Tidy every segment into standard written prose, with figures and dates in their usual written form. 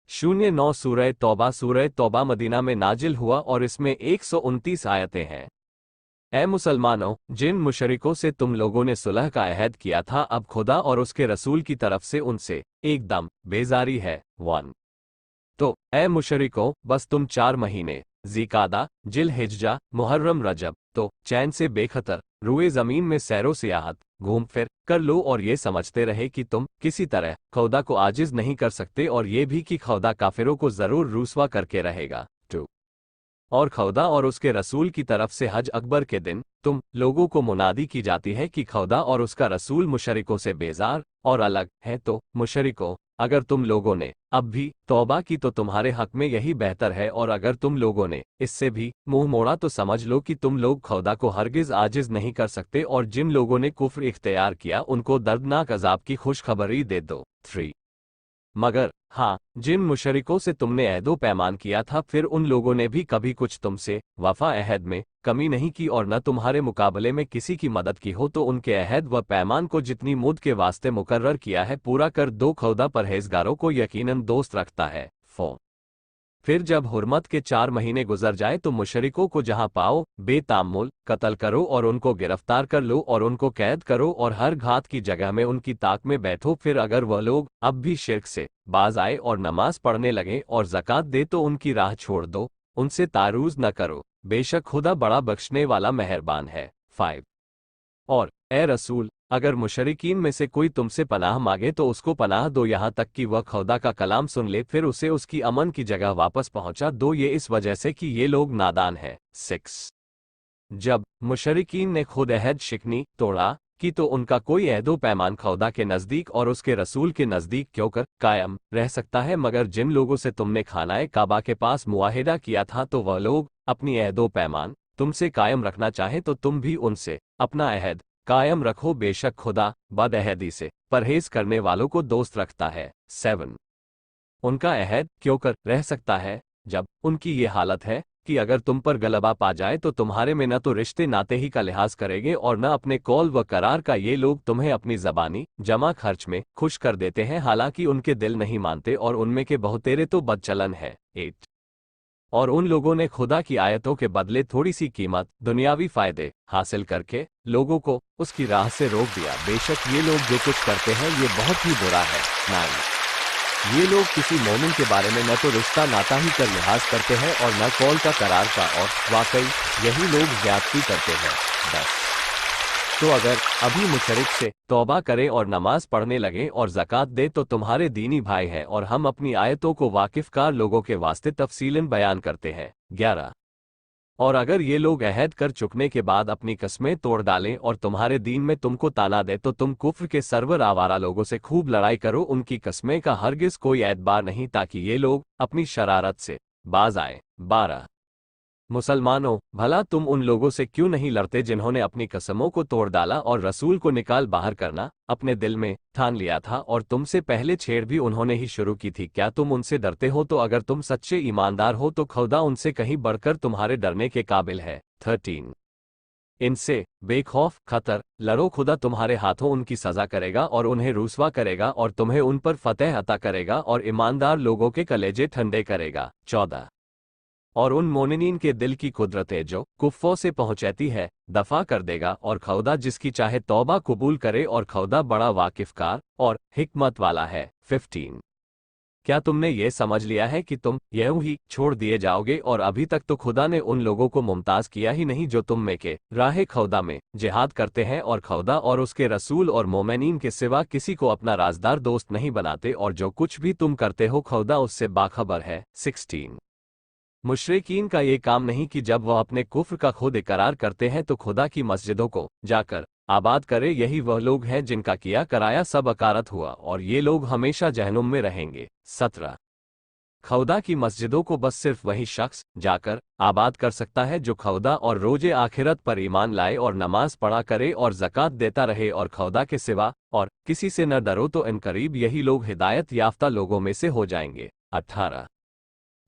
09 सूरह तौबा मदीना में नाजिल हुआ और इसमें 129 आयतें हैं। ए मुसलमानों, जिन मुशरिकों से तुम लोगों ने सुलह का अहद किया था, अब खुदा और उसके रसूल की तरफ से उनसे एकदम बेजारी है। 1 तो ए मुशरिकों, बस तुम 4 महीने ज़िकादा, जिल हिज्जा, मुहर्रम, रजब तो चैन से बेखतर रुए ज़मीन में सैरो सियाहत घूम फिर कर लो और ये समझते रहे कि तुम किसी तरह खुदा को आजिज नहीं कर सकते, और ये भी कि खुदा काफिरों को जरूर रुसवा करके रहेगा। 2 और खुदा और उसके रसूल की तरफ से हज अकबर के दिन तुम लोगों को मुनादी की जाती है कि खुदा और उसका रसूल मुशरिकों से बेजार और अलग है। तो मुशरिकों, अगर तुम लोगों ने अब भी तौबा की तो तुम्हारे हक में यही बेहतर है, और अगर तुम लोगों ने इससे भी मुंह मोड़ा तो समझ लो कि तुम लोग खुदा को हरगिज आजिज नहीं कर सकते, और जिन लोगों ने कुफ्र इख्तियार किया उनको दर्दनाक अजाब की खुशखबरी दे दो। 3 मगर हाँ, जिन मुशरिकों से तुमने अहदो पैमान किया था, फिर उन लोगों ने भी कभी कुछ तुमसे वफा अहद में कमी नहीं की और न तुम्हारे मुकाबले में किसी की मदद की हो, तो उनके अहद व पैमान को जितनी मुद्द के वास्ते मुकर्रर किया है पूरा कर दो। खुदा परहेजगारों को यकीनन दोस्त रखता है। 4 फिर जब हुर्मत के 4 महीने गुजर जाए तो मुशरिकों को जहां पाओ बेतामुल कत्ल करो और उनको गिरफ्तार कर लो और उनको कैद करो और हर घात की जगह में उनकी ताक में बैठो। फिर अगर वह लोग अब भी शिर्क से बाज आए और नमाज पढ़ने लगे और ज़कात दे तो उनकी राह छोड़ दो, उनसे तारूज न करो, बेशक खुदा बड़ा बख्शने वाला मेहरबान है। 5 और ए रसूल, अगर मुशरिकीन में से कोई तुमसे पनाह मांगे तो उसको पनाह दो यहाँ तक कि वह खुदा का कलाम सुन ले, फिर उसे उसकी अमन की जगह वापस पहुंचा दो, ये इस वजह से कि ये लोग नादान हैं। 6 जब मुशरिकीन ने खुद अहद शिकनी तोड़ा कि तो उनका कोई अहदो पैमान खुदा के नज़दीक और उसके रसूल के नज़दीक क्यों कर कायम रह सकता है, मगर जिन लोगों से तुमने खानाए काबा के पास मुआहिदा किया था तो वह लोग अपनी अहदो पैमान तुमसे कायम रखना चाहे तो तुम भी उनसे अपना अहद कायम रखो, बेशक खुदा बदअहदी से परहेज करने वालों को दोस्त रखता है। 7 उनका अहद क्यों कर रह सकता है जब उनकी ये हालत है कि अगर तुम पर गलबा पा जाए तो तुम्हारे में न तो रिश्ते नाते ही का लिहाज करेंगे और न अपने कौल व करार का। ये लोग तुम्हें अपनी जबानी जमा खर्च में खुश कर देते हैं, हालांकि उनके दिल नहीं मानते और उनमें के बहुतेरे तो बदचलन है। 8 और उन लोगों ने खुदा की आयतों के बदले थोड़ी सी कीमत दुनियावी फायदे हासिल करके लोगों को उसकी राह से रोक दिया, बेशक ये लोग जो कुछ करते हैं ये बहुत ही बुरा है। 9 ये लोग किसी मोमिन के बारे में न तो रिश्ता नाता ही कर लिहाज करते हैं और न कौल का करार का, और वाकई यही लोग ज्यादती करते हैं। 10 तो अगर अभी मुशरिक से तौबा करें और नमाज पढ़ने लगें और ज़कात दे तो तुम्हारे दीनी भाई हैं, और हम अपनी आयतों को वाकिफकार लोगों के वास्ते तफसीलन बयान करते हैं। 11 और अगर ये लोग अहद कर चुकने के बाद अपनी कस्में तोड़ डालें और तुम्हारे दीन में तुमको ताना दे तो तुम कुफ्र के सरवर आवारा लोगों से खूब लड़ाई करो, उनकी कस्में का हरगिज कोई एतबार नहीं, ताकि ये लोग अपनी शरारत से बाज आए। 12 मुसलमानों, भला तुम उन लोगों से क्यों नहीं लड़ते जिन्होंने अपनी कसमों को तोड़ डाला और रसूल को निकाल बाहर करना अपने दिल में ठान लिया था, और तुमसे पहले छेड़ भी उन्होंने ही शुरू की थी? क्या तुम उनसे डरते हो? तो अगर तुम सच्चे ईमानदार हो तो खुदा उनसे कहीं बढ़कर तुम्हारे डरने के काबिल है। 13 इनसे बेखौफ खतर लड़ो, खुदा तुम्हारे हाथों उनकी सजा करेगा और उन्हें रुसवा करेगा और तुम्हें उन पर फतेह अता करेगा और ईमानदार लोगों के कलेजे ठंडे करेगा। 14 और उन मोमिनीन के दिल की कुदरतें जो कुफ्फों से पहुंचती है दफा कर देगा, और खुदा जिसकी चाहे तौबा कबूल करे, और खुदा बड़ा वाकिफकार और हिकमत वाला है। 15 क्या तुमने ये समझ लिया है कि तुम यूं ही छोड़ दिए जाओगे? और अभी तक तो खुदा ने उन लोगों को मुमताज किया ही नहीं जो तुम में के राह खुदा में जिहाद करते हैं, और खुदा और उसके रसूल और मोमिनीन के सिवा किसी को अपना राजदार दोस्त नहीं बनाते, और जो कुछ भी तुम करते हो खुदा उससे बाखबर है। 16 मुशरिकीन का ये काम नहीं कि जब वह अपने कुफ्र का खुद इकरार करते हैं तो खुदा की मस्जिदों को जाकर आबाद करे, यही वह लोग हैं जिनका किया कराया सब अकारत हुआ, और ये लोग हमेशा जहनुम में रहेंगे। 17 खुदा की मस्जिदों को बस सिर्फ वही शख्स जाकर आबाद कर सकता है जो खुदा और रोजे आखिरत पर ईमान लाए और नमाज पढ़ा करे और ज़कात देता रहे, और खुदा के सिवा और किसी से न डरो, तो इनकरीब यही लोग हिदायत याफ्ता लोगों में से हो जाएंगे। 18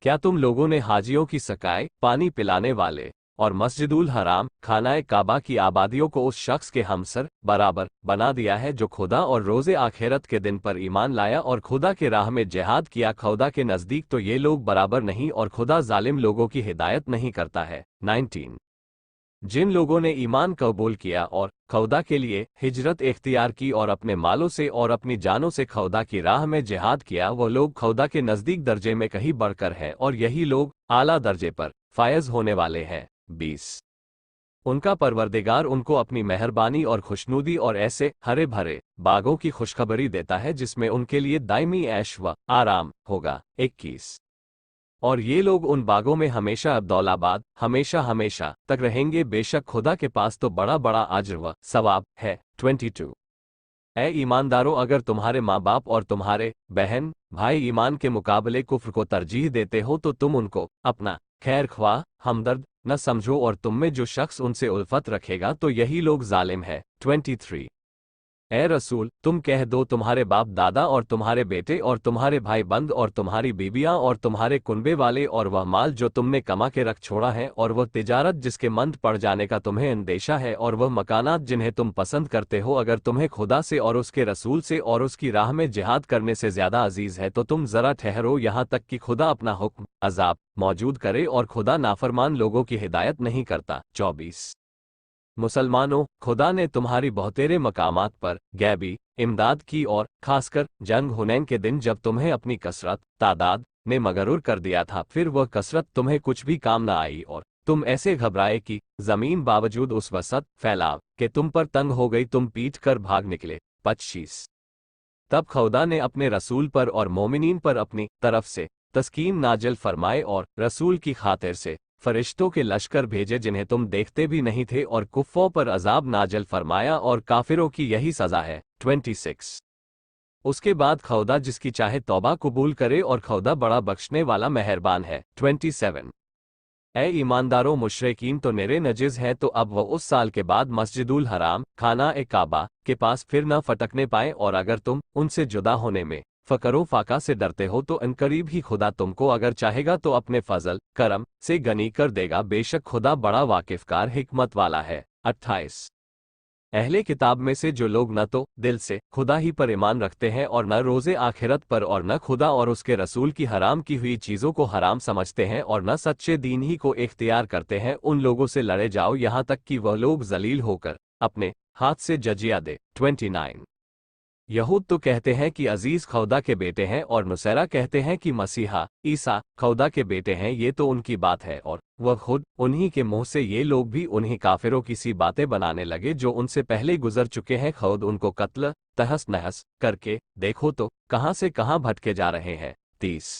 क्या तुम लोगों ने हाजियों की सकाए पानी पिलाने वाले और मस्जिदुल हराम खानाए काबा की आबादियों को उस शख्स के हमसर बराबर बना दिया है जो खुदा और रोज़े आखिरत के दिन पर ईमान लाया और खुदा के राह में जिहाद किया। खुदा के नज़दीक तो ये लोग बराबर नहीं और खुदा जालिम लोगों की हिदायत नहीं करता है। 19 जिन लोगों ने ईमान कबूल किया और खुदा के लिए हिजरत इख्तियार की और अपने मालों से और अपनी जानों से खुदा की राह में जिहाद किया, वो लोग खुदा के नज़दीक दर्जे में कहीं बढ़कर हैं और यही लोग आला दर्जे पर फायज होने वाले हैं। 20 उनका परवरदिगार उनको अपनी मेहरबानी और खुशनुदी और ऐसे हरे भरे बागों की खुशखबरी देता है जिसमें उनके लिए दायमी ऐश व आराम होगा। 21 और ये लोग उन बागों में हमेशा अब्दौलाबाद हमेशा हमेशा तक रहेंगे, बेशक खुदा के पास तो बड़ा बड़ा अज्र व सवाब है। 22 ए ईमानदारों, अगर तुम्हारे माँ बाप और तुम्हारे बहन भाई ईमान के मुकाबले कुफ्र को तरजीह देते हो तो तुम उनको अपना खैर ख्वाह हमदर्द न समझो और तुम में जो शख्स उनसे उल्फत रखेगा तो यही लोग जालिम है। 23 ए रसूल, तुम कह दो तुम्हारे बाप दादा और तुम्हारे बेटे और तुम्हारे भाई बंद और तुम्हारी बीबियां और तुम्हारे कुनबे वाले और वह माल जो तुमने कमा के रख छोड़ा है और वह तिजारत जिसके मंद पड़ जाने का तुम्हें अंदेशा है और वह मकानात जिन्हें तुम पसंद करते हो, अगर तुम्हें खुदा से और उसके रसूल से और उसकी राह में जिहाद करने से ज्यादा अजीज है तो तुम जरा ठहरो यहाँ तक कि खुदा अपना हुक्म अजाब मौजूद करे और खुदा नाफरमान लोगों की हिदायत नहीं करता। 24 मुसलमानों, खुदा ने तुम्हारी बहुतेरे मकामात पर गैबी इमदाद की और खासकर जंग हुनैन के दिन जब तुम्हें अपनी कसरत तादाद ने मगरूर कर दिया था, फिर वह कसरत तुम्हें कुछ भी काम न आई और तुम ऐसे घबराए कि जमीन बावजूद उस वसत फैलाव के तुम पर तंग हो गई, तुम पीट कर भाग निकले। 25 तब खुदा ने अपने रसूल पर और मोमिनीन पर अपनी तरफ से तस्कीन नाजल फरमाए और रसूल की खातिर से फरिश्तों के लश्कर भेजे जिन्हें तुम देखते भी नहीं थे और कुफ्फों पर अजाब नाजल फरमाया और काफिरों की यही सजा है। 26 उसके बाद खुदा जिसकी चाहे तौबा कबूल करे और खुदा बड़ा बख्शने वाला मेहरबान है। 27 ए ईमानदारों, मुशरिकीन तो निरे नजिज है तो अब वह उस साल के बाद मस्जिदुल हराम खाना ए काबा के पास फिर न फटकने पाए, और अगर तुम उनसे जुदा होने में फकरो फाका से डरते हो तो इनकरीब ही खुदा तुमको अगर चाहेगा तो अपने फजल करम से गनी कर देगा, बेशक खुदा बड़ा वाकिफकार हिकमत वाला है। 28 अहले किताब में से जो लोग न तो दिल से खुदा ही पर ईमान रखते हैं और न रोज़े आखिरत पर और न खुदा और उसके रसूल की हराम की हुई चीज़ों को हराम समझते हैं और न सच्चे दीन ही को इख्तियार करते हैं, उन लोगों से लड़े जाओ यहाँ तक कि वह लोग जलील होकर अपने हाथ से जजिया दे। 29 यहूद तो कहते हैं कि अजीज खुदा के बेटे हैं और नुसैरा कहते हैं कि मसीहा ईसा खुदा के बेटे हैं, ये तो उनकी बात है और वह खुद उन्हीं के मुंह से ये लोग भी उन्हीं काफिरों की सी बातें बनाने लगे जो उनसे पहले गुजर चुके हैं। खुद उनको कत्ल तहस नहस करके देखो तो कहां से कहां भटके जा रहे हैं। 30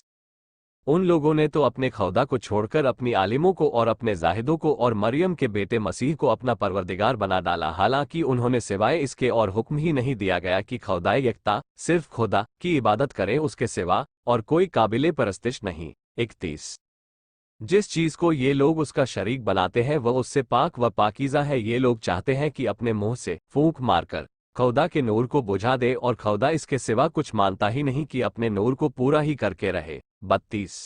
उन लोगों ने तो अपने खुदा को छोड़कर अपनी आलिमों को और अपने जाहिदों को और मरियम के बेटे मसीह को अपना परवरदिगार बना डाला, हालांकि उन्होंने सिवाय इसके और हुक्म ही नहीं दिया गया कि खुदा यकता सिर्फ खुदा की इबादत करें, उसके सिवा और कोई काबिले परस्तिश नहीं। 31 जिस चीज को ये लोग उसका शरीक बनाते हैं वह उससे पाक व पाकीज़ा है, ये लोग चाहते हैं कि अपने मुंह से फूंक मारकर खुदा के नूर को बुझा दे और खुदा इसके सिवा कुछ मानता ही नहीं कि अपने नूर को पूरा ही करके रहे। 32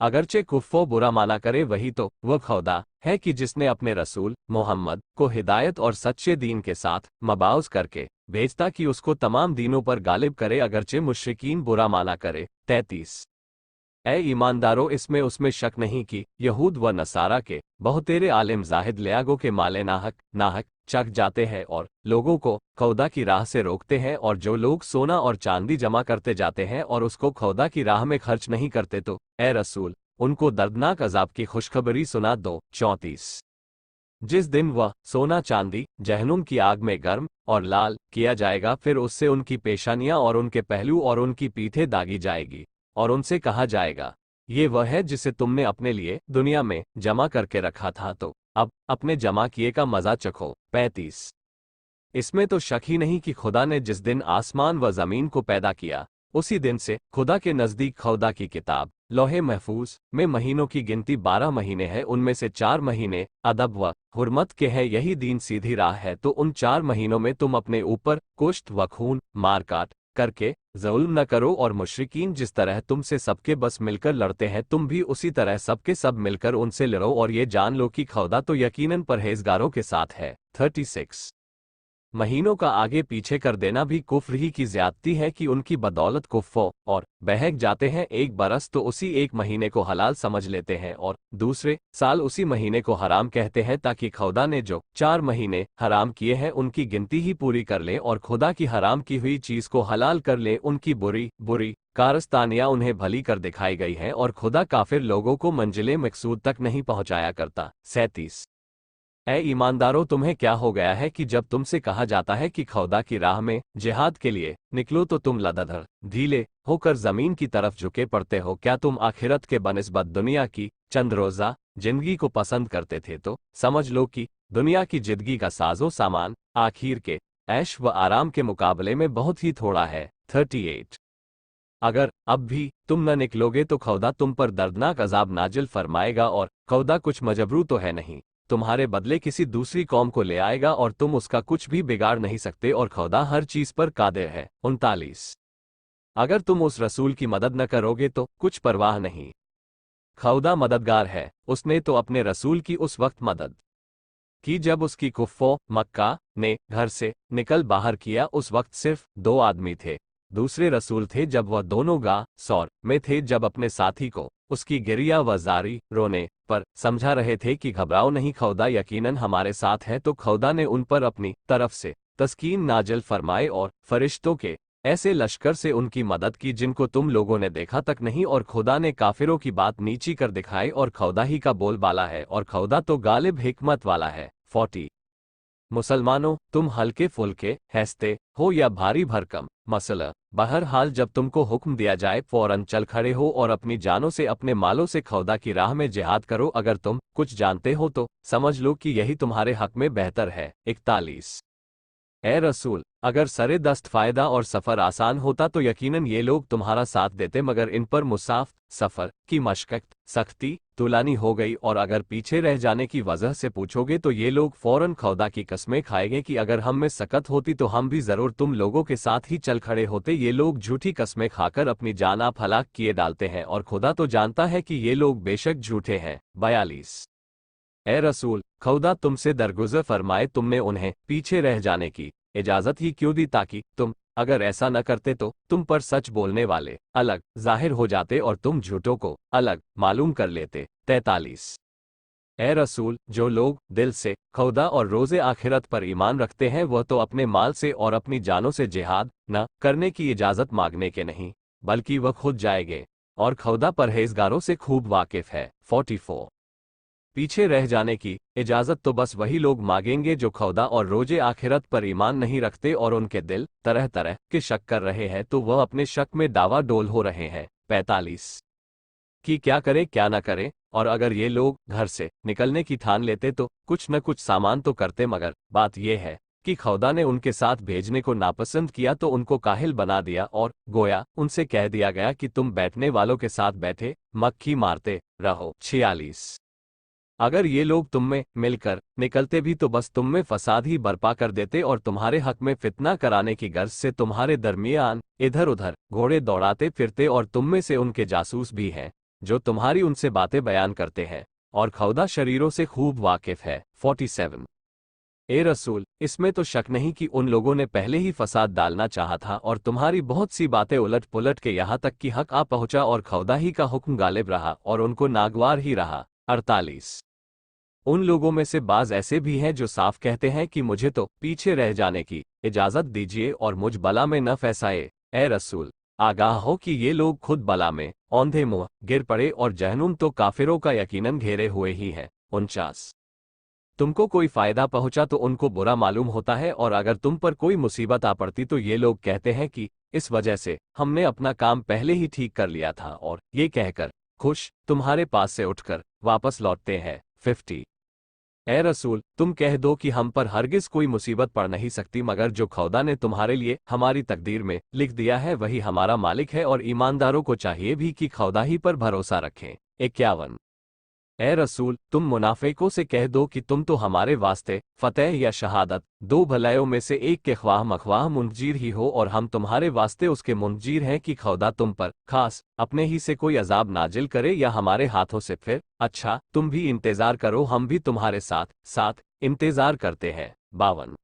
अगरचे कुफ्फो बुरा माना करे, वही तो वह खुदा है कि जिसने अपने रसूल मोहम्मद को हिदायत और सच्चे दीन के साथ मबाउस करके भेजता कि उसको तमाम दीनों पर गालिब करे, अगरचे मुश्रिकीन बुरा माना करे। 33 ए ईमानदारों, इसमें उसमें शक नहीं कि यहूद व नसारा के बहुतेरे आलिम जाहिद लियागो के माले नाहक चक जाते हैं और लोगों को खुदा की राह से रोकते हैं, और जो लोग सोना और चांदी जमा करते जाते हैं और उसको खुदा की राह में खर्च नहीं करते तो ए रसूल उनको दर्दनाक अजाब की खुशखबरी सुना दो। 34 जिस दिन वह सोना चांदी जहनुम की आग में गर्म और लाल किया जाएगा, फिर उससे उनकी पेशानियां और उनके पहलू और उनकी पीठें दागी जाएगी और उनसे कहा जाएगा, ये वह है जिसे तुमने अपने लिए दुनिया में जमा करके रखा था, तो अब अपने जमा किए का मजा चखो। 35 इसमें तो शक ही नहीं कि खुदा ने जिस दिन आसमान व जमीन को पैदा किया उसी दिन से खुदा के नजदीक खुदा की किताब लोहे महफूज में महीनों की गिनती 12 महीने है, उनमें से 4 महीने अदब व हुर्मत के हैं, यही दीन सीधी राह है, तो उन 4 महीनों में तुम अपने ऊपर कुश्त व खून मार काट करके जुल्म न करो, और मुशरिकीन जिस तरह तुमसे सबके बस मिलकर लड़ते हैं तुम भी उसी तरह सबके सब मिलकर उनसे लड़ो, और ये जान लो कि खुदा तो यकीनन परहेजगारों के साथ है। 36 महीनों का आगे पीछे कर देना भी कुफ्र ही की ज्यादती है कि उनकी बदौलत कुफ्फो और बहक जाते हैं। एक बरस तो उसी एक महीने को हलाल समझ लेते हैं और दूसरे साल उसी महीने को हराम कहते हैं, ताकि खुदा ने जो 4 महीने हराम किए हैं उनकी गिनती ही पूरी कर लें और खुदा की हराम की हुई चीज को हलाल कर लें। उनकी बुरी बुरी कारस्तानियां उन्हें भली कर दिखाई गई हैं और खुदा काफिर लोगों को मंजिले मकसूद तक नहीं पहुंचाया करता। 37 ऐ ईमानदारों, तुम्हें क्या हो गया है कि जब तुमसे कहा जाता है कि खुदा की राह में जिहाद के लिए निकलो तो तुम लदधर ढीले होकर जमीन की तरफ झुके पड़ते हो? क्या तुम आखिरत के बनिस्बत दुनिया की चंद रोजा जिंदगी को पसंद करते थे? तो समझ लो कि दुनिया की जिंदगी का साजो सामान आखिर के ऐश व आराम के मुकाबले में बहुत ही थोड़ा है। 38 अगर अब भी तुम न निकलोगे तो खुदा तुम पर दर्दनाक अजाब नाजिल फरमाएगा, और खुदा कुछ मजबरू तो है नहीं, तुम्हारे बदले किसी दूसरी कौम को ले आएगा और तुम उसका कुछ भी बिगाड़ नहीं सकते, और खुदा हर चीज पर कादिर है। 39 अगर तुम उस रसूल की मदद न करोगे तो कुछ परवाह नहीं, खुदा मददगार है। उसने तो अपने रसूल की उस वक्त मदद की जब उसकी कुफ्फो मक्का ने घर से निकल बाहर किया। उस वक्त सिर्फ 2 आदमी थे। दूसरे रसूल थे जब वह दोनों सौर में थे, जब अपने साथी को उसकी गिरिया व जारी रोने पर समझा रहे थे कि घबराओ नहीं, खुदा यकीनन हमारे साथ है। तो खुदा ने उन पर अपनी तरफ से तस्कीन नाजिल फरमाए और फरिश्तों के ऐसे लश्कर से उनकी मदद की जिनको तुम लोगों ने देखा तक नहीं, और खुदा ने काफिरों की बात नीची कर दिखाई, और खुदा ही का बोलबाला है, और खुदा तो गालिब हिकमत वाला है। 40 मुसलमानों, तुम हल्के फुल्के हैसते हो या भारी भरकम मसला, बहरहाल जब तुमको हुक्म दिया जाए फौरन चल खड़े हो और अपनी जानों से अपने मालों से खुदा की राह में जिहाद करो। अगर तुम कुछ जानते हो तो समझ लो कि यही तुम्हारे हक में बेहतर है। 41 ए रसूल, अगर सरे दस्त फायदा और सफ़र आसान होता तो यकीनन ये लोग तुम्हारा साथ देते, मगर इन पर मुसाफ सफ़र की मशक्क़त सख्ती तुलानी हो गई, और अगर पीछे रह जाने की वजह से पूछोगे तो ये लोग फौरन खुदा की कस्में खाएंगे कि अगर हम में सकत होती तो हम भी ज़रूर तुम लोगों के साथ ही चल खड़े होते। ये लोग झूठी कस्में खाकर अपनी जान आप हलाक किए डालते हैं, और खुदा तो जानता है कि ये लोग बेशक झूठे हैं। 42 ए रसूल, खुदा तुमसे दरगुजर फरमाए, तुमने उन्हें पीछे रह जाने की इजाजत ही क्यों दी, ताकि तुम अगर ऐसा न करते तो तुम पर सच बोलने वाले अलग जाहिर हो जाते और तुम झूठों को अलग मालूम कर लेते। 43 ए रसूल, जो लोग दिल से खुदा और रोज़े आखिरत पर ईमान रखते हैं वह तो अपने माल से और अपनी जानों से जिहाद न करने की इजाजत मांगने के नहीं, बल्कि वह खुद जाएंगे, और खुदा परहेजगारों से खूब वाकिफ है। 44 पीछे रह जाने की इजाजत तो बस वही लोग मांगेंगे जो खुदा और रोजे आखिरत पर ईमान नहीं रखते और उनके दिल तरह तरह के शक कर रहे हैं, तो वह अपने शक में दावा डोल हो रहे हैं। 45 कि क्या करे क्या न करे, और अगर ये लोग घर से निकलने की ठान लेते तो कुछ न कुछ सामान तो करते, मगर बात यह है कि खुदा ने उनके साथ भेजने को नापसंद किया तो उनको काहिल बना दिया, और गोया उनसे कह दिया गया कि तुम बैठने वालों के साथ बैठे मक्खी मारते रहो। 46 अगर ये लोग तुम में मिलकर निकलते भी तो बस तुम में फसाद ही बर्पा कर देते और तुम्हारे हक में फितना कराने की गर्ज से तुम्हारे दरमियान इधर उधर घोड़े दौड़ाते फिरते, और तुम में से उनके जासूस भी हैं जो तुम्हारी उनसे बातें बयान करते हैं, और खुदा शरीरों से खूब वाकिफ है। 47 ए रसूल, इसमें तो शक नहीं कि उन लोगों ने पहले ही फसाद डालना चाहा था और तुम्हारी बहुत सी बातें उलट पुलट के यहाँ तक कि हक आ पहुंचा, और खुदा ही का हुक्म गालिब रहा और उनको नागवार ही रहा। 48 उन लोगों में से बाज ऐसे भी हैं जो साफ कहते हैं कि मुझे तो पीछे रह जाने की इजाजत दीजिए और मुझ बला में न फंसाए। ए रसूल, आगाह हो कि ये लोग खुद बला में औंधे मुंह गिर पड़े, और जहनुम तो काफिरों का यकीनन घेरे हुए ही है। 49 तुमको कोई फायदा पहुंचा तो उनको बुरा मालूम होता है, और अगर तुम पर कोई मुसीबत आ पड़ती तो ये लोग कहते हैं कि इस वजह से हमने अपना काम पहले ही ठीक कर लिया था, और ये कहकर खुश तुम्हारे पास से उठकर वापस लौटते हैं। 50 ए रसूल, तुम कह दो कि हम पर हरगिज कोई मुसीबत पड़ नहीं सकती, मगर जो खुदा ने तुम्हारे लिए हमारी तकदीर में लिख दिया है वही हमारा मालिक है, और ईमानदारों को चाहिए भी कि खुदा ही पर भरोसा रखें। 51 ए रसूल, तुम मुनाफिकों से कह दो कि तुम तो हमारे वास्ते फतेह या शहादत, दो भलाइयों में से एक के ख्वाह मख्वाह मुंजीर ही हो, और हम तुम्हारे वास्ते उसके मुंजीर हैं कि खुदा तुम पर खास अपने ही से कोई अजाब नाजिल करे या हमारे हाथों से। फिर अच्छा, तुम भी इंतजार करो, हम भी तुम्हारे साथ साथ इंतजार करते हैं। 52।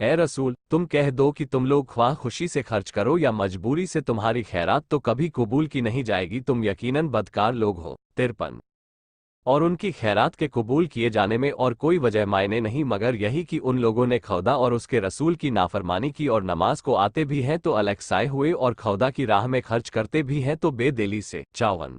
ए रसूल, तुम कह दो कि तुम लोग ख्वाह खुशी से खर्च करो या मजबूरी से, तुम्हारी खैरात तो कभी कबूल की नहीं जाएगी, तुम यकीनन बदकार लोग हो। 53। और उनकी खैरात के कबूल किए जाने में और कोई वजह मायने नहीं मगर यही कि उन लोगों ने खुदा और उसके रसूल की नाफरमानी की और नमाज को आते भी हैं तो अलगसाए हुए और खुदा की राह में खर्च करते भी हैं तो बेदिली से। 54।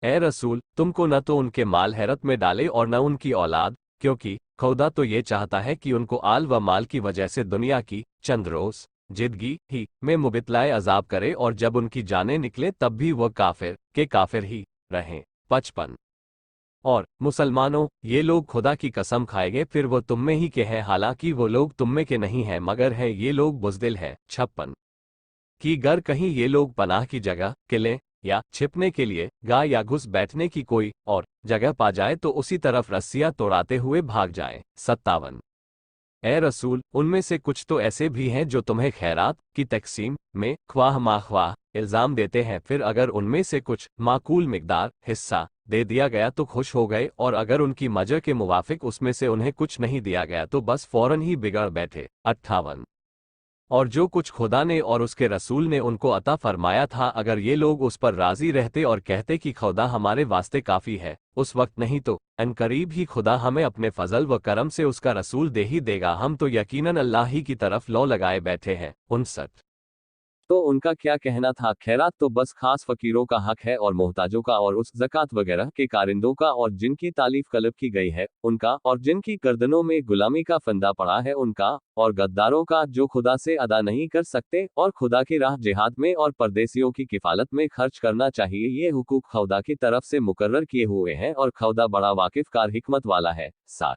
ए रसूल, तुमको न तो उनके माल हैरत में डाले और न उनकी औलाद, क्योंकि खुदा तो ये चाहता है कि उनको आल व माल की वजह से दुनिया की चंद रोज जिंदगी ही में मुबितलाए अजाब करे, और जब उनकी जानें निकले तब भी वह काफिर ही रहें। 55। और मुसलमानों, ये लोग खुदा की कसम खाएंगे फिर वो तुम में ही के हैं, हालांकि वो लोग तुम में के नहीं हैं मगर हैं ये लोग बुज़दिल हैं। 56। कि गर कहीं ये लोग पनाह की जगह, किले या छिपने के लिए गाय या घुस बैठने की कोई और जगह पा जाए तो उसी तरफ रस्सियां तोड़ाते हुए भाग जाएं। 57। ए रसूल, उनमें से कुछ तो ऐसे भी हैं जो तुम्हें खैरात की तकसीम में ख्वाह माख्वाह इल्ज़ाम देते हैं, फिर अगर उनमें से कुछ माकूल मिकदार हिस्सा दे दिया गया तो खुश हो गए, और अगर उनकी मजर के मुवाफिक उसमें से उन्हें कुछ नहीं दिया गया तो बस फौरन ही बिगड़ बैठे। 58। और जो कुछ खुदा ने और उसके रसूल ने उनको अता फरमाया था, अगर ये लोग उस पर राजी रहते और कहते कि खुदा हमारे वास्ते काफ़ी है, उस वक्त नहीं तो अनकरीब ही खुदा हमें अपने फजल व करम से उसका रसूल दे ही देगा, हम तो यकीनन अल्लाह ही की तरफ लौ लगाए बैठे हैं। 59। तो उनका क्या कहना था? खैरात तो बस खास फकीरों का हक है और मोहताजों का और उस ज़कात वगैरह के कारिंदों का, और जिनकी तालीफ कलब की गई है उनका, और जिनकी गर्दनों में गुलामी का फंदा पड़ा है उनका, और गद्दारों का जो खुदा से अदा नहीं कर सकते, और खुदा की राह जिहाद में और परदेसियों की किफालत में खर्च करना चाहिए। ये हुकूक खुदा की तरफ से मुकर्रर किए हुए हैं और खुदा बड़ा वाकिफ कार हिकमत वाला है। 60।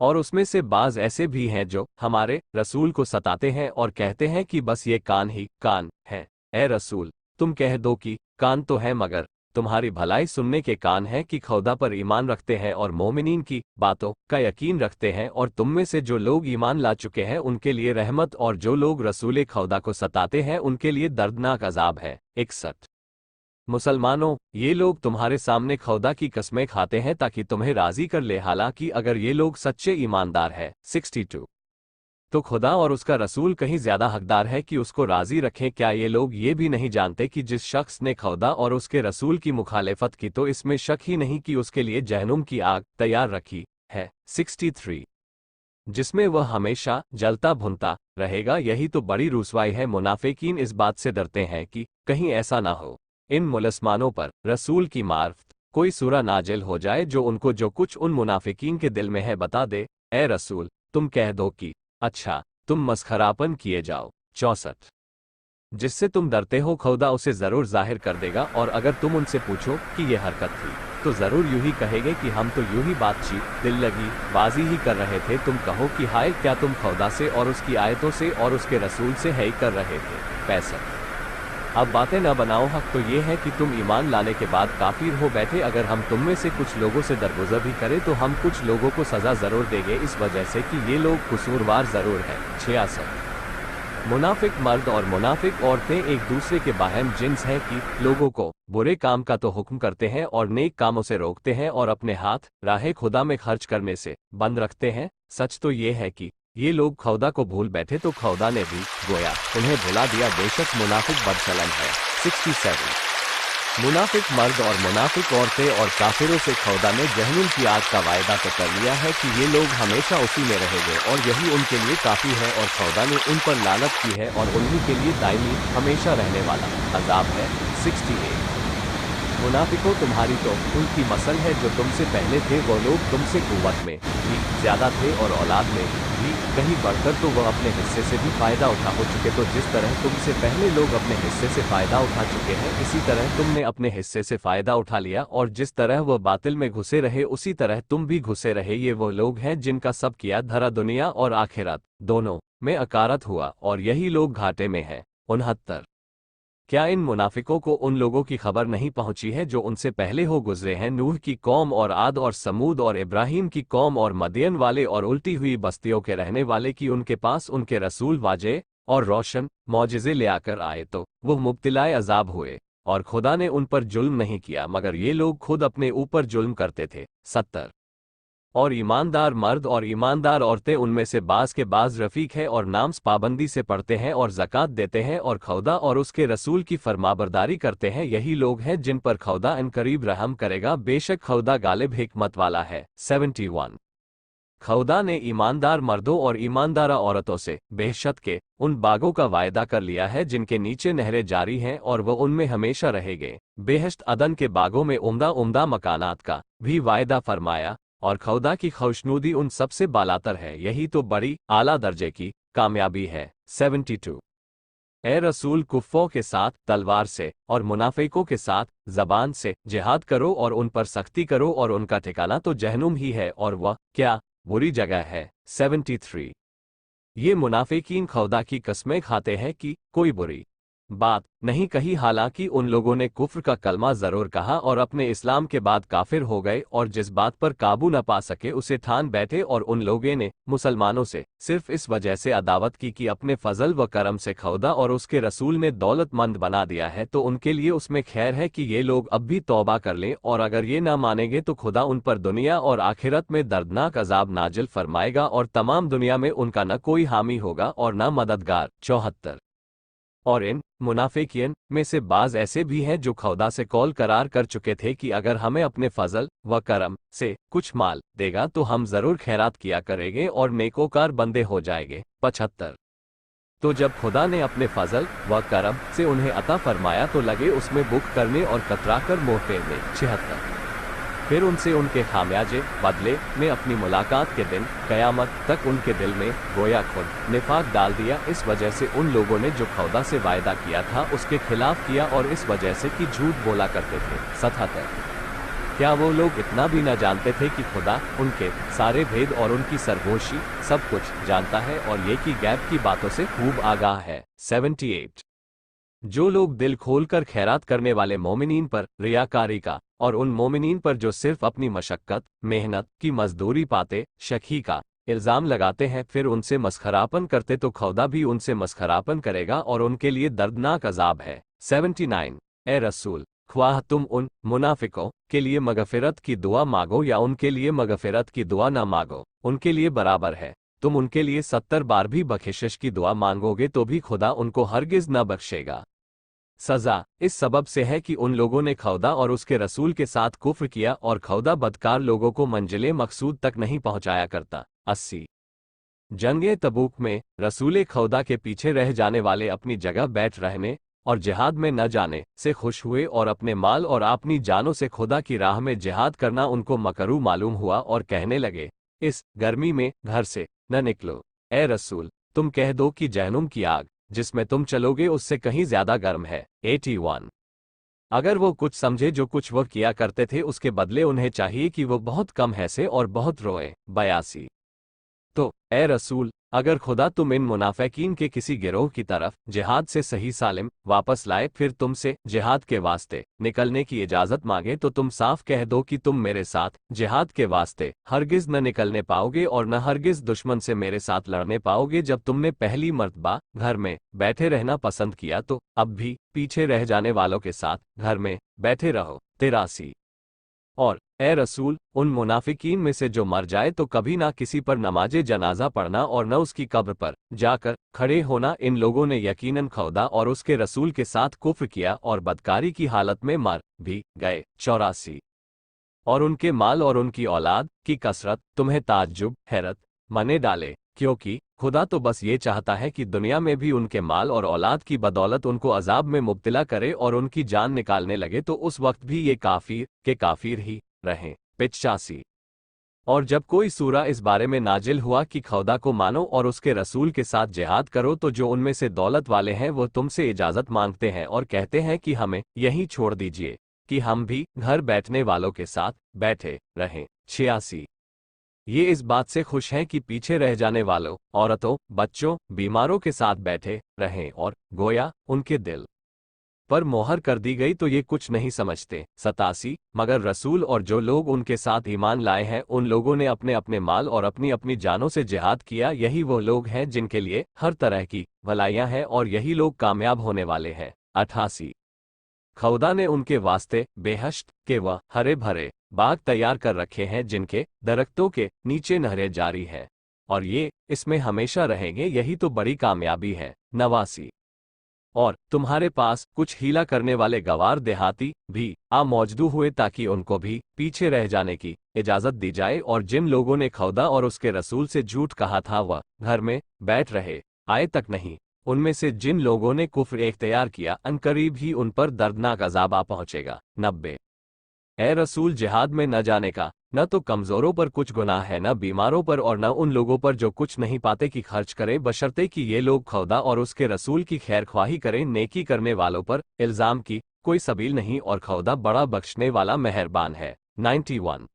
और उसमें से बाज ऐसे भी हैं जो हमारे रसूल को सताते हैं और कहते हैं कि बस ये कान ही कान है। ए रसूल, तुम कह दो कि कान तो है मगर तुम्हारी भलाई सुनने के कान हैं कि खुदा पर ईमान रखते हैं और मोमिनीन की बातों का यकीन रखते हैं, और तुम में से जो लोग ईमान ला चुके हैं उनके लिए रहमत, और जो लोग रसूल खुदा को सताते हैं उनके लिए दर्दनाक अजाब है। 61। मुसलमानों, ये लोग तुम्हारे सामने खुदा की कस्में खाते हैं ताकि तुम्हें राजी कर ले, हालांकि अगर ये लोग सच्चे ईमानदार हैं। 62। तो खुदा और उसका रसूल कहीं ज्यादा हकदार है कि उसको राजी रखें। क्या ये लोग ये भी नहीं जानते कि जिस शख्स ने खुदा और उसके रसूल की मुखालिफत की तो इसमें शक ही नहीं कि उसके लिए जहनुम की आग तैयार रखी है। 63। जिसमें वह हमेशा जलता भुनता रहेगा, यही तो बड़ी रुसवाई है। मुनाफिकीन इस बात से डरते हैं कि कहीं ऐसा ना हो इन मुसलमानों पर रसूल की मार्फत कोई सूरा नाजिल हो जाए जो उनको जो कुछ उन मुनाफिकीन के दिल में है बता दे। ए रसूल, तुम कह दो कि अच्छा, तुम मसखरापन किए जाओ। 64। जिससे तुम डरते हो खुदा उसे जरूर जाहिर कर देगा, और अगर तुम उनसे पूछो कि यह हरकत थी तो जरूर यूं ही कहेंगे कि हम तो यूं ही बातचीत दिल लगी बाजी ही कर रहे थे। तुम कहो कि हाय, क्या तुम खुदा से और उसकी आयतों से और उसके रसूल से है कर रहे थे। 65। अब बातें न बनाओ, हक तो ये है कि तुम ईमान लाने के बाद काफिर हो बैठे। अगर हम तुम में से कुछ लोगों से दरगुजर भी करें तो हम कुछ लोगों को सजा जरूर देंगे, इस वजह से कि ये लोग कसूरवार जरूर हैं। 66। मुनाफिक मर्द और मुनाफिक औरतें एक दूसरे के बाहम जिन्स हैं कि लोगों को बुरे काम का तो हुक्म करते हैं और नेक कामों से रोकते हैं, और अपने हाथ राह खुदा में खर्च करने से बंद रखते हैं। सच तो ये है कि ये लोग खुदा को भूल बैठे तो खुदा ने भी गोया उन्हें भुला दिया, बेशक मुनाफिक बदचलन है। 67। मुनाफिक मर्द और मुनाफिक औरतें और काफिरों से खुदा ने जहन्नुम की आग का वायदा तो कर लिया है कि ये लोग हमेशा उसी में रहेंगे और यही उनके लिए काफी है, और खुदा ने उन पर लानत की है और उन्हीं के लिए दायमी हमेशा रहने वाला अजाब है। 68। मुनाफिकों, तुम्हारी तो उनकी मसल है जो तुमसे पहले थे, वो लोग तुमसे कुव्वत में भी ज्यादा थे और औलाद में भी कहीं बढ़कर, तो वह अपने हिस्से से भी फायदा उठा हो चुके। तो जिस तरह तुमसे पहले लोग अपने हिस्से से फायदा उठा चुके हैं, इसी तरह तुमने अपने हिस्से से फायदा उठा लिया, और जिस तरह वह बातिल में घुसे रहे उसी तरह तुम भी घुसे रहे। ये वो लोग हैं जिनका सब किया धरा दुनिया और आखिरत दोनों में अकारत हुआ, और यही लोग घाटे में हैं। 69। क्या इन मुनाफिकों को उन लोगों की खबर नहीं पहुंची है जो उनसे पहले हो गुजरे हैं, नूह की कौम और आद और समूद और इब्राहिम की कौम और मदियन वाले और उल्टी हुई बस्तियों के रहने वाले, कि उनके पास उनके रसूल वाजे और रोशन मौजिज़े ले आकर आए तो वो मुब्तिलाए अजाब हुए, और खुदा ने उन पर जुल्म नहीं किया मगर ये लोग खुद अपने ऊपर जुल्म करते थे। 70। और ईमानदार मर्द और ईमानदार औरतें उनमें से बाज के बाज रफीक है और नाम्स पाबंदी से पढ़ते हैं और ज़कात देते हैं और खुदा और उसके रसूल की फरमाबरदारी करते हैं, यही लोग हैं जिन पर खुदा इनकरीब रहम करेगा, बेशक खुदा गालिब हिकमत वाला है। 71। खुदा ने ईमानदार मर्दों और ईमानदारा औरतों से बेहशत के उन बागों का वायदा कर लिया है जिनके नीचे नहरें जारी हैं और वह उनमें हमेशा रहेंगे। बेहश्त अदन के बागों में उम्दा उम्दा मकानात का भी वायदा फरमाया, और खुदा की खुशनुदी उन सबसे बालातर है, यही तो बड़ी आला दर्जे की कामयाबी है। 72। ए रसूल, कुफ्फों के साथ तलवार से और मुनाफिकों के साथ जबान से जिहाद करो और उन पर सख्ती करो, और उनका ठिकाना तो जहनुम ही है और वह क्या बुरी जगह है। 73। ये मुनाफिकीन खुदा की कस्में खाते हैं कि कोई बुरी बात नहीं कही, हालांकि उन लोगों ने कुफ्र का कलमा जरूर कहा और अपने इस्लाम के बाद काफिर हो गए, और जिस बात पर काबू न पा सके उसे ठान बैठे, और उन लोगों ने मुसलमानों से सिर्फ इस वजह से अदावत की कि अपने फजल व करम से खुदा और उसके रसूल ने दौलतमंद बना दिया है, तो उनके लिए उसमें खैर है कि ये लोग अब भी तौबा कर लें, और अगर ये ना मानेंगे तो खुदा उन पर दुनिया और आखिरत में दर्दनाक अजाब नाजिल फरमाएगा, और तमाम दुनिया में उनका न कोई हामी होगा और न मददगार। 74। और इन मुनाफिकियन में से बाज ऐसे भी हैं जो खुदा से कौल करार कर चुके थे कि अगर हमें अपने फजल व करम से कुछ माल देगा तो हम जरूर खैरात किया करेंगे और नेकोकार बंदे हो जाएंगे। 75। तो जब खुदा ने अपने फजल व करम से उन्हें अता फरमाया तो लगे उसमें बुक करने और कतरा कर मुँह फेरने। 76। फिर उनसे उनके खामियाजे बदले में अपनी मुलाकात के दिन कयामत तक उनके दिल में गोया खुद निफाक डाल दिया, इस वजह से उन लोगों ने जो खुदा से वायदा किया था उसके खिलाफ किया, और इस वजह से कि झूठ बोला करते थे। 77। क्या वो लोग इतना भी न जानते थे कि खुदा उनके सारे भेद और उनकी सरगोशी सब कुछ जानता है और ये कि गैब की बातों से खूब आगाह है। 78। जो लोग दिल खोलकर खैरात करने वाले मोमिनीन पर रियाकारी का और उन मोमिनीन पर जो सिर्फ अपनी मशक्कत मेहनत की मजदूरी पाते शकी का इल्ज़ाम लगाते हैं, फिर उनसे मस्खरापन करते तो खुदा भी उनसे मस्खरापन करेगा और उनके लिए दर्दनाक अजाब है। 79। ए रसूल, ख्वाह तुम उन मुनाफिकों के लिए मगफिरत की दुआ मांगो या उनके लिए मगफिरत की दुआ ना मांगो, उनके लिए बराबर है। तुम उनके लिए 70 बार भी बख्शिश की दुआ मांगोगे तो भी खुदा उनको हरगिज न बख्शेगा। सजा इस सबब से है कि उन लोगों ने खुदा और उसके रसूल के साथ कुफ्र किया, और खुदा बदकार लोगों को मंजिले मकसूद तक नहीं पहुंचाया करता। 80। जंगे तबूक में रसूल खुदा के पीछे रह जाने वाले अपनी जगह बैठ रहने और जिहाद में न जाने से खुश हुए, और अपने माल और अपनी जानों से खुदा की राह में जिहाद करना उनको मकरू मालूम हुआ, और कहने लगे इस गर्मी में घर से न निकलो। ए रसूल, तुम कह दो कि जहनुम की आग जिसमें तुम चलोगे उससे कहीं ज्यादा गर्म है। 81। अगर वो कुछ समझे जो कुछ वह किया करते थे उसके बदले उन्हें चाहिए कि वो बहुत कम हंसे और बहुत रोए। 82। तो ए रसूल, अगर खुदा तुम इन मुनाफिकीन के किसी गिरोह की तरफ जिहाद से सही सालिम वापस लाए, फिर तुमसे जिहाद के वास्ते निकलने की इजाजत मांगे, तो तुम साफ कह दो कि तुम मेरे साथ जिहाद के वास्ते हरगिज न निकलने पाओगे और न हरगिज दुश्मन से मेरे साथ लड़ने पाओगे। जब तुमने पहली मर्तबा घर में बैठे रहना पसंद किया तो अब भी पीछे रह जाने वालों के साथ घर में बैठे रहो। 83। और ए रसूल, उन मुनाफिकीन में से जो मर जाए तो कभी ना किसी पर नमाजे जनाजा पढ़ना और न उसकी कब्र पर जाकर खड़े होना। इन लोगों ने यकीनन खुदा और उसके रसूल के साथ कुफ्र किया और बदकारी की हालत में मर भी गए। 84। और उनके माल और उनकी औलाद की कसरत तुम्हें ताज्जुब हैरत मने डाले, क्योंकि खुदा तो बस ये चाहता है कि दुनिया में भी उनके माल और औलाद की बदौलत उनको अजाब में मुब्तिला करे और उनकी जान निकालने लगे, तो उस वक्त भी ये काफिर के काफिर ही रहें। 85। और जब कोई सूरा इस बारे में नाजिल हुआ कि खुदा को मानो और उसके रसूल के साथ जिहाद करो, तो जो उनमें से दौलत वाले हैं वो तुमसे इजाजत मांगते हैं और कहते हैं कि हमें यहीं छोड़ दीजिए कि हम भी घर बैठने वालों के साथ बैठे रहें। 86। ये इस बात से खुश हैं कि पीछे रह जाने वालों औरतों बच्चों बीमारों के साथ बैठे रहें, और गोया उनके दिल पर मोहर कर दी गई तो ये कुछ नहीं समझते। 87 मगर रसूल और जो लोग उनके साथ ईमान लाए हैं उन लोगों ने अपने अपने माल और अपनी अपनी जानों से जिहाद किया, यही वो लोग हैं जिनके लिए हर तरह की भलाइयां हैं और यही लोग कामयाब होने वाले हैं। 88 खुदा ने उनके वास्ते बेहश्त के वह हरे भरे बाग तैयार कर रखे हैं जिनके दरख्तों के नीचे नहरें जारी हैं और ये इसमें हमेशा रहेंगे, यही तो बड़ी कामयाबी है। 89 और तुम्हारे पास कुछ हीला करने वाले गवार देहाती भी आ मौजूद हुए ताकि उनको भी पीछे रह जाने की इजाजत दी जाए, और जिन लोगों ने खुदा और उसके रसूल से झूठ कहा था वह घर में बैठ रहे आए तक नहीं। उनमें से जिन लोगों ने कुफ्र इख्तियार किया अनकरीब ही उन पर दर्दनाक अजाब आ पहुंचेगा। 90 ए रसूल जिहाद में न जाने का न तो कमजोरों पर कुछ गुनाह है, न बीमारों पर और न उन लोगों पर जो कुछ नहीं पाते कि खर्च करें, बशर्ते कि ये लोग खुदा और उसके रसूल की खैर ख्वाही करें। नेकी करने वालों पर इल्जाम की कोई सबील नहीं और खुदा बड़ा बख्शने वाला मेहरबान है। 91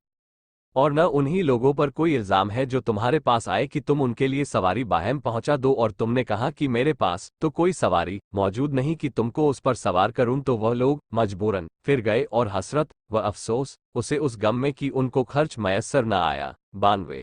और न उन्हीं लोगों पर कोई इल्जाम है जो तुम्हारे पास आए कि तुम उनके लिए सवारी बाहम पहुंचा दो और तुमने कहा कि मेरे पास तो कोई सवारी मौजूद नहीं कि तुमको उस पर सवार करूं, तो वह लोग मजबूरन फिर गए और हसरत व अफसोस उसे उस गम में कि उनको खर्च मयस्सर न आया। 92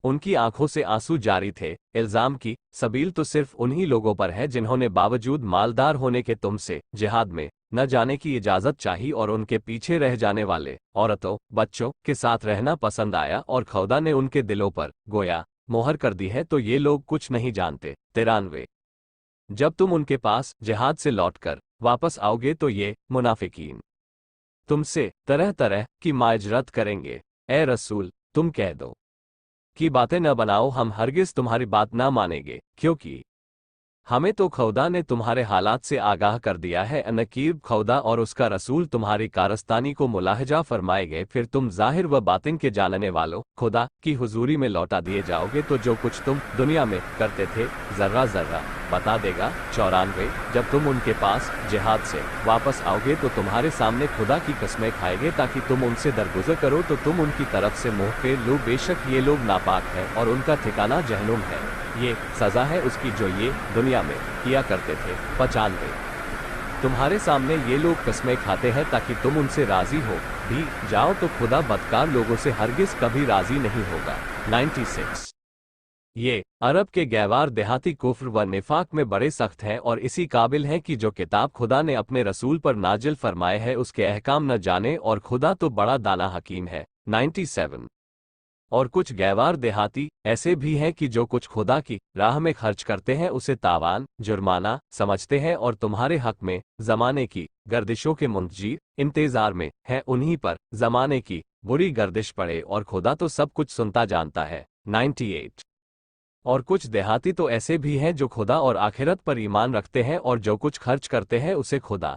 उनकी आंखों से आंसू जारी थे। इल्जाम की सबील तो सिर्फ उन्हीं लोगों पर है जिन्होंने बावजूद मालदार होने के तुमसे जिहाद में न जाने की इजाजत चाही और उनके पीछे रह जाने वाले औरतों बच्चों के साथ रहना पसंद आया और खुदा ने उनके दिलों पर गोया मोहर कर दी है, तो ये लोग कुछ नहीं जानते। 93 जब तुम उनके पास जिहाद से लौटकर वापस आओगे तो ये मुनाफिकीन तुमसे तरह तरह की माजरत करेंगे। ए रसूल तुम कह दो कि बातें न बनाओ, हम हरगिज तुम्हारी बात ना मानेंगे, क्योंकि हमें तो खुदा ने तुम्हारे हालात से आगाह कर दिया है। नकीब खुदा और उसका रसूल तुम्हारी कारस्तानी को मुलाहजा फरमाएंगे, फिर तुम जाहिर व बातिन के जानने वालों खुदा की हुजूरी में लौटा दिए जाओगे, तो जो कुछ तुम दुनिया में करते थे जर्रा जर्रा बता देगा। 94 जब तुम उनके पास जिहाद से वापस आओगे तो तुम्हारे सामने खुदा की कस्में खाएंगे ताकि तुम उनसे दरगुजर करो, तो तुम उनकी तरफ से मुंह फेर लो। बेशक ये लोग नापाक हैं और उनका ठिकाना जहन्नुम है, ये सजा है उसकी जो ये दुनिया में किया करते थे। 95 तुम्हारे सामने ये लोग कस्में खाते हैं ताकि तुम उनसे राजी हो भी जाओ, तो खुदा बदकार लोगों से हरगिज कभी राजी नहीं होगा। 96 ये अरब के गैवार देहाती कुफ्र व निफाक में बड़े सख्त हैं और इसी काबिल हैं कि जो किताब खुदा ने अपने रसूल पर नाजिल फरमाए है उसके अहकाम न जाने, और खुदा तो बड़ा दाना हकीम है। 97 और कुछ गैवार देहाती ऐसे भी हैं कि जो कुछ खुदा की राह में खर्च करते हैं उसे तावान जुर्माना समझते हैं और तुम्हारे हक में जमाने की गर्दिशों के मुंतजीर इंतजार में है, उन्हीं पर जमाने की बुरी गर्दिश पड़े और खुदा तो सब कुछ सुनता जानता है। 98 और कुछ देहाती तो ऐसे भी हैं जो खुदा और आखिरत पर ईमान रखते हैं और जो कुछ खर्च करते हैं उसे खुदा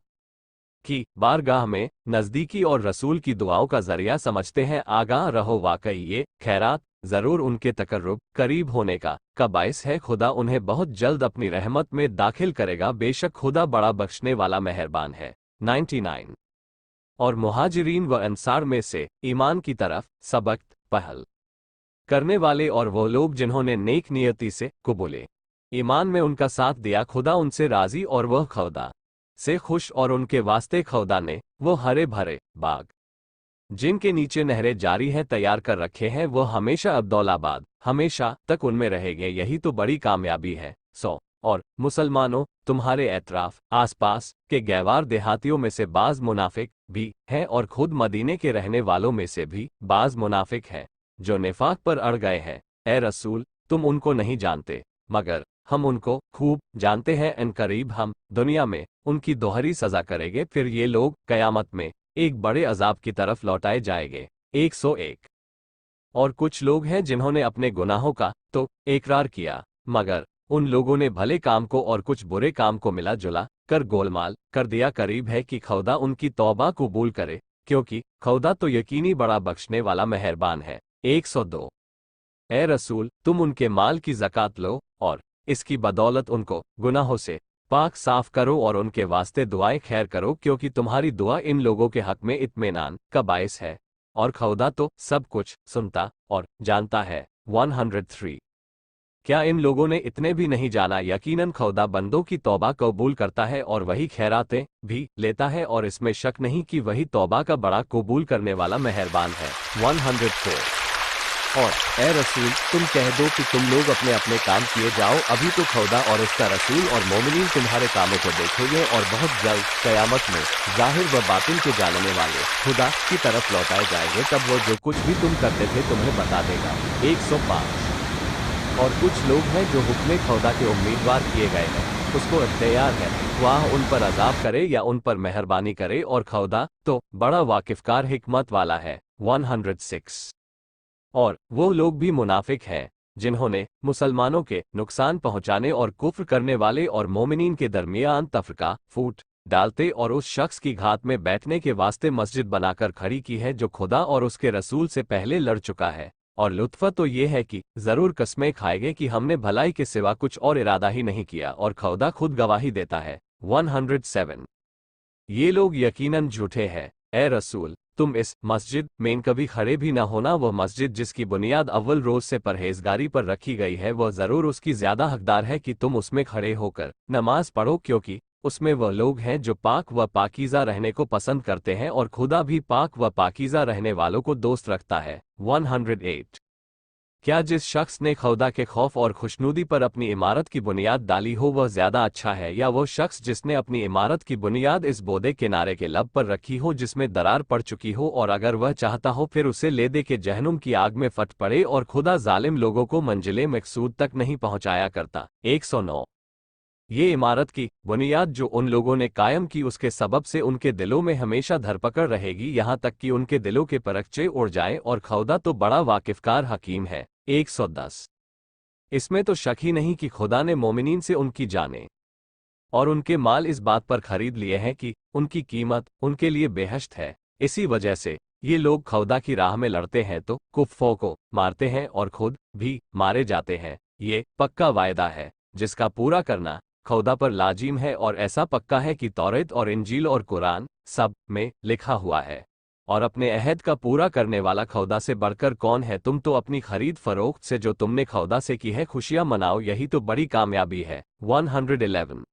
की बारगाह में नजदीकी और रसूल की दुआओं का जरिया समझते हैं। आगाह रहो, वाकई ये खैरात जरूर उनके तकर्रुब करीब होने का बाइस है। खुदा उन्हें बहुत जल्द अपनी रहमत में दाखिल करेगा, बेशक खुदा बड़ा बख्शने वाला मेहरबान है। 99 और मुहाजिरीन व अंसार में से ईमान की तरफ सबक पहल करने वाले और वो लोग जिन्होंने नेक नियति से कुबूले ईमान में उनका साथ दिया, खुदा उनसे राजी और वह खुदा से खुश, और उनके वास्ते खुदा ने वो हरे भरे बाग जिनके नीचे नहरें जारी हैं तैयार कर रखे हैं, वो हमेशा अब्दौलाबाद हमेशा तक उनमें रहेंगे, यही तो बड़ी कामयाबी है। 100 और मुसलमानों तुम्हारे एतराफ आसपास के गैवार देहातियों में से बाज मुनाफिक भी हैं और खुद मदीने के रहने वालों में से भी बाज मुनाफिक हैं जो निफाक पर अड़ गए हैं। ए रसूल तुम उनको नहीं जानते मगर हम उनको खूब जानते हैं, अनकरीब हम दुनिया में उनकी दोहरी सजा करेंगे, फिर ये लोग कयामत में एक बड़े अजाब की तरफ लौटाए जाएंगे। 101 और कुछ लोग हैं जिन्होंने अपने गुनाहों का तो इकरार किया, मगर उन लोगों ने भले काम को और कुछ बुरे काम को मिला जुला कर गोलमाल कर दिया। करीब है कि खुदा उनकी तौबा कबूल करे, क्योंकि खुदा तो यकीनी बड़ा बख्शने वाला मेहरबान है। 102 ए रसूल तुम उनके माल की ज़कात लो और इसकी बदौलत उनको गुनाहों से पाक साफ करो और उनके वास्ते दुआएं खैर करो, क्योंकि तुम्हारी दुआ इन लोगों के हक में इत्मीनान का बायस है और खुदा तो सब कुछ सुनता और जानता है। 103 क्या इन लोगों ने इतने भी नहीं जाना? यकीनन खुदा बंदों की तौबा कबूल करता है और वही खैरातें भी लेता है, और इसमें शक नहीं कि वही तौबा का बड़ा कबूल करने वाला मेहरबान है। 104। और ए रसूल, तुम कह दो कि तुम लोग अपने अपने काम किए जाओ, अभी तो खुदा और उसका रसूल और मोमिनीन तुम्हारे कामों को देखेंगे, और बहुत जल्द कयामत में जाहिर व बातिन के जानने वाले खुदा की तरफ लौटाए जाएंगे। तब वो जो कुछ भी तुम करते थे तुम्हें बता देगा। 105। और कुछ लोग हैं जो हुक्म खुदा के उम्मीदवार किए गए हैं, उसको इख्तियार है वह उन पर अजाब करे या उन पर मेहरबानी करे, और खुदा तो बड़ा वाकिफकार हिकमत वाला है। 106। और वो लोग भी मुनाफिक हैं जिन्होंने मुसलमानों के नुकसान पहुंचाने और कुफ्र करने वाले और मोमिनीन के दरमियान तफरका फूट डालते और उस शख्स की घात में बैठने के वास्ते मस्जिद बनाकर खड़ी की है जो खुदा और उसके रसूल से पहले लड़ चुका है। और लुत्फ़ तो ये है कि जरूर कस्में खाएंगे कि हमने भलाई के सिवा कुछ और इरादा ही नहीं किया, और खुदा खुद गवाही देता है। 107। ये लोग यकीनन झूठे हैं। ए रसूल, तुम इस मस्जिद में कभी खड़े भी न होना। वह मस्जिद जिसकी बुनियाद अव्वल रोज से परहेजगारी पर रखी गई है, वह जरूर उसकी ज्यादा हकदार है कि तुम उसमें खड़े होकर नमाज पढ़ो, क्योंकि उसमें वह लोग हैं जो पाक व पाकीज़ा रहने को पसंद करते हैं, और खुदा भी पाक व पाकीज़ा रहने वालों को दोस्त रखता है। 108। क्या जिस शख्स ने खुदा के खौफ और खुशनुदी पर अपनी इमारत की बुनियाद डाली हो वह ज्यादा अच्छा है, या वो शख्स जिसने अपनी इमारत की बुनियाद इस बोदे किनारे के लब पर रखी हो जिसमें दरार पड़ चुकी हो, और अगर वह चाहता हो फिर उसे ले दे के जहनुम की आग में फट पड़े, और खुदा जालिम लोगों को मंजिले मकसूद तक नहीं पहुंचाया करता। 109। ये इमारत की बुनियाद जो उन लोगों ने कायम की उसके सबब से उनके दिलों में हमेशा धरपकड़ रहेगी, यहाँ तक कि उनके दिलों के परखचे उड़ जाएं, और खुदा तो बड़ा वाकिफकार हकीम है। 110। इसमें तो शक ही नहीं कि खुदा ने मोमिनीन से उनकी जाने और उनके माल इस बात पर खरीद लिए हैं कि उनकी कीमत उनके लिए बेहश्त है। इसी वजह से ये लोग खुदा की राह में लड़ते हैं तो कुफ्फों को मारते हैं और खुद भी मारे जाते हैं। ये पक्का वायदा है जिसका पूरा करना खुदा पर लाजिम है, और ऐसा पक्का है कि तौरेत और इंजील और कुरान सब में लिखा हुआ है। और अपने अहद का पूरा करने वाला खुदा से बढ़कर कौन है? तुम तो अपनी खरीद फरोख्त से जो तुमने खुदा से की है खुशियां मनाओ, यही तो बड़ी कामयाबी है। 111।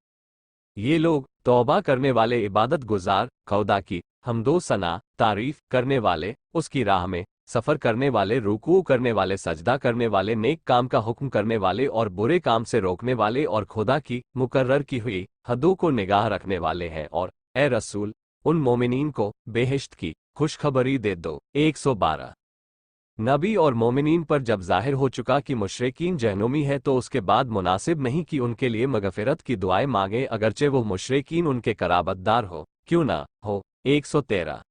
ये लोग तौबा करने वाले, इबादत गुजार, खुदा की हमदो सना तारीफ करने वाले, उसकी राह में सफर करने वाले, रुकू करने वाले, सजदा करने वाले, नेक काम का हुक्म करने वाले और बुरे काम से रोकने वाले, और खुदा की मुकर्रर की हुई हदों को निगाह रखने वाले हैं। और ए रसूल, उन मोमिनीन को बेहिश्त की खुशखबरी दे दो। 112। नबी और मोमिनीन पर जब जाहिर हो चुका कि मुशरिकीन जहनुमी है, तो उसके बाद मुनासिब नहीं कि उनके लिए मगफिरत की दुआएं मांगे, अगरचे वो मुशरिकीन उनके कराबतदार हो क्यों ना हो। 113।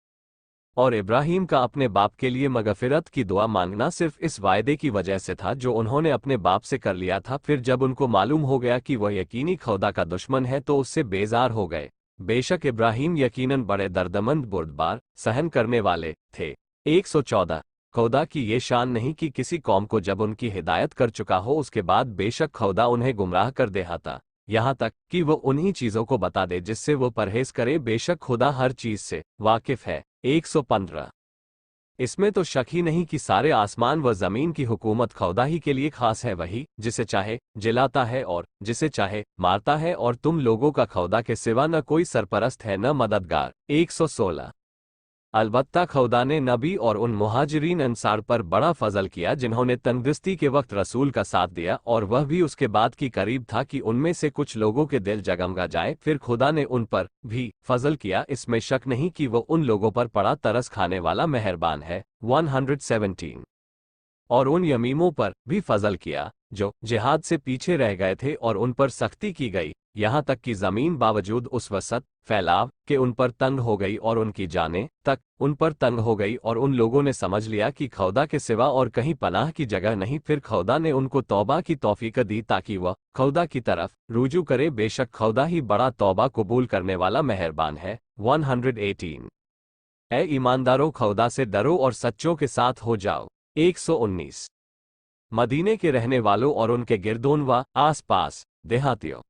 और इब्राहीम का अपने बाप के लिए मगफिरत की दुआ मांगना सिर्फ इस वायदे की वजह से था जो उन्होंने अपने बाप से कर लिया था। फिर जब उनको मालूम हो गया कि वह यकीनी खुदा का दुश्मन है तो उससे बेजार हो गए। बेशक इब्राहीम यकीनन बड़े दर्दमंद बुर्दबार सहन करने वाले थे। 114। खुदा की ये शान नहीं कि किसी कौम को जब उनकी हिदायत कर चुका हो उसके बाद बेशक खुदा उन्हें गुमराह कर देता, यहाँ तक कि वो उन्हीं चीज़ों को बता दे जिससे वो परहेज करे। बेशक खुदा हर चीज़ से वाकिफ है। 115। इसमें तो शक ही नहीं कि सारे आसमान व ज़मीन की हुकूमत खुदा ही के लिए खास है, वही जिसे चाहे जिलाता है और जिसे चाहे मारता है, और तुम लोगों का खुदा के सिवा न कोई सरपरस्त है न मददगार। 116। अलबत्ता खुदा ने नबी और उन मुहाजिरीन अंसार पर बड़ा फजल किया जिन्होंने तंगदस्ती के वक्त रसूल का साथ दिया, और वह भी उसके बाद की करीब था कि उनमें से कुछ लोगों के दिल जगमगा जाए। फिर खुदा ने उन पर भी फजल किया, इसमें शक नहीं कि वो उन लोगों पर बड़ा तरस खाने वाला मेहरबान है। 117। और उन यमीमों पर भी फजल किया जो जिहाद से पीछे रह गए थे, और उन पर सख्ती की गई, यहाँ तक कि जमीन बावजूद उस वसत फैलाव के उन पर तंग हो गई, और उनकी जानें तक उन पर तंग हो गई, और उन लोगों ने समझ लिया कि खुदा के सिवा और कहीं पनाह की जगह नहीं। फिर खुदा ने उनको तौबा की तौफीक दी ताकि वह खुदा की तरफ रुजू करे। बेशक खुदा ही बड़ा तौबा कबूल करने वाला मेहरबान है। 118। ए ईमानदारों, खुदा से डरो और सच्चों के साथ हो जाओ। 119। मदीने के रहने वालों और उनके गिरदोन व आस पास देहातियों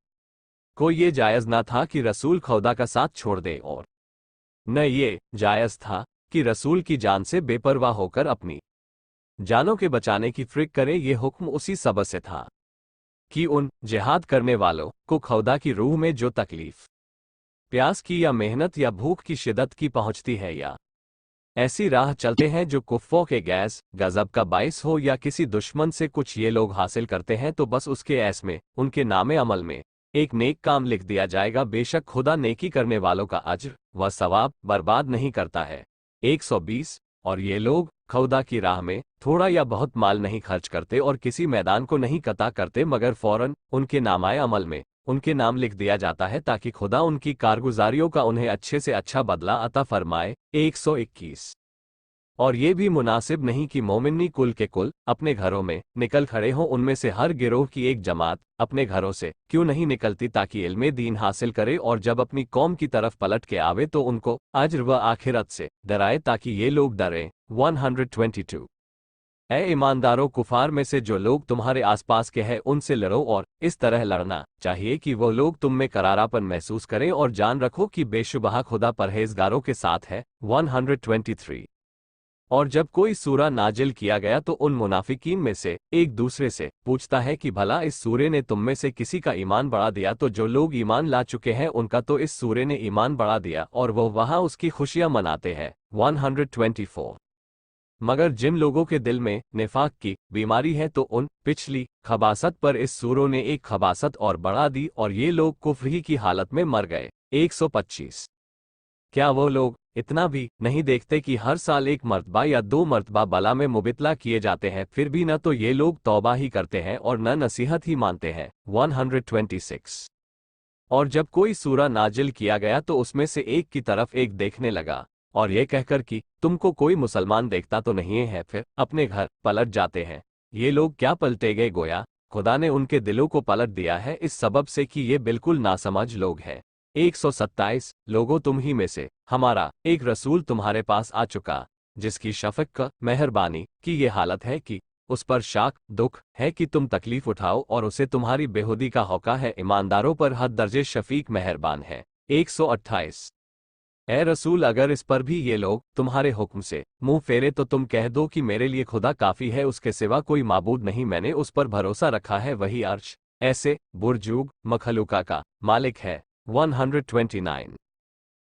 को ये जायज़ न था कि रसूल खुदा का साथ छोड़ दे, और न ये जायज़ था कि रसूल की जान से बेपरवाह होकर अपनी जानों के बचाने की फिक्र करे। ये हुक्म उसी सबब से था कि उन जिहाद करने वालों को खुदा की रूह में जो तकलीफ प्यास की या मेहनत या भूख की शिद्दत की पहुंचती है या ऐसी राह चलते हैं जो कुफ्फों के गैस गजब का बाइस हो या किसी दुश्मन से कुछ ये लोग हासिल करते हैं तो बस उसके ऐस में उनके नामे अमल में एक नेक काम लिख दिया जाएगा। बेशक खुदा नेकी करने वालों का अज्र व सवाब बर्बाद नहीं करता है। 120 और ये लोग खुदा की राह में थोड़ा या बहुत माल नहीं खर्च करते और किसी मैदान को नहीं कता करते, मगर फौरन उनके नामाए अमल में उनके नाम लिख दिया जाता है ताकि खुदा उनकी कारगुजारियों का उन्हें अच्छे से अच्छा बदला अता फरमाए। 121 और ये भी मुनासिब नहीं कि मोमिनी कुल के कुल अपने घरों में निकल खड़े हों, उनमें से हर गिरोह की एक जमात अपने घरों से क्यों नहीं निकलती ताकि इल्मे दीन हासिल करे और जब अपनी कौम की तरफ पलट के आवे तो उनको अज्र व आखिरत से डराए ताकि ये लोग डरें। 122 ऐ ईमानदारों, कुफार में से जो लोग तुम्हारे आसपास के हैं उनसे लड़ो और इस तरह लड़ना चाहिए कि वो लोग तुम में करारापन महसूस करें और जान रखो कि बेशुबहा खुदा परहेजगारों के साथ है। 123 और जब कोई सूरा नाजिल किया गया तो उन मुनाफिकीन में से एक दूसरे से पूछता है कि भला इस सूरे ने तुम में से किसी का ईमान बढ़ा दिया, तो जो लोग ईमान ला चुके हैं उनका तो इस सूरे ने ईमान बढ़ा दिया और वो वहां उसकी खुशियां मनाते हैं। 124 मगर जिन लोगों के दिल में निफाक की बीमारी है तो उन पिछली खबासत पर इस सूरों ने एक खबासत और बढ़ा दी और ये लोग कुफ्र ही की हालत में मर गए। 125 क्या वो लोग इतना भी नहीं देखते कि हर साल एक मर्तबा या दो मर्तबा बला में मुबितला किए जाते हैं, फिर भी न तो ये लोग तौबा ही करते हैं और न नसीहत ही मानते हैं। 126 और जब कोई सूरा नाजिल किया गया तो उसमें से एक की तरफ एक देखने लगा और ये कहकर कि तुमको कोई मुसलमान देखता तो नहीं है, फिर अपने घर पलट जाते हैं। ये लोग क्या पलटे गए, गोया खुदा ने उनके दिलों को पलट दिया है इस सबब से कि ये बिल्कुल नासमझ लोग हैं। 127 लोगों, तुम ही में से हमारा एक रसूल तुम्हारे पास आ चुका जिसकी शफक मेहरबानी की ये हालत है कि उस पर शाक दुख है कि तुम तकलीफ उठाओ और उसे तुम्हारी बेहुदी का हौका है। ईमानदारों पर हद दर्जे शफीक मेहरबान है। 128 ए रसूल, अगर इस पर भी ये लोग तुम्हारे हुक्म से मुंह फेरे तो तुम कह दो कि मेरे लिए खुदा काफी है, उसके सिवा कोई माबूद नहीं, मैंने उस पर भरोसा रखा है, वही अर्श ऐसे बुरजूग मखलूका का मालिक है। 129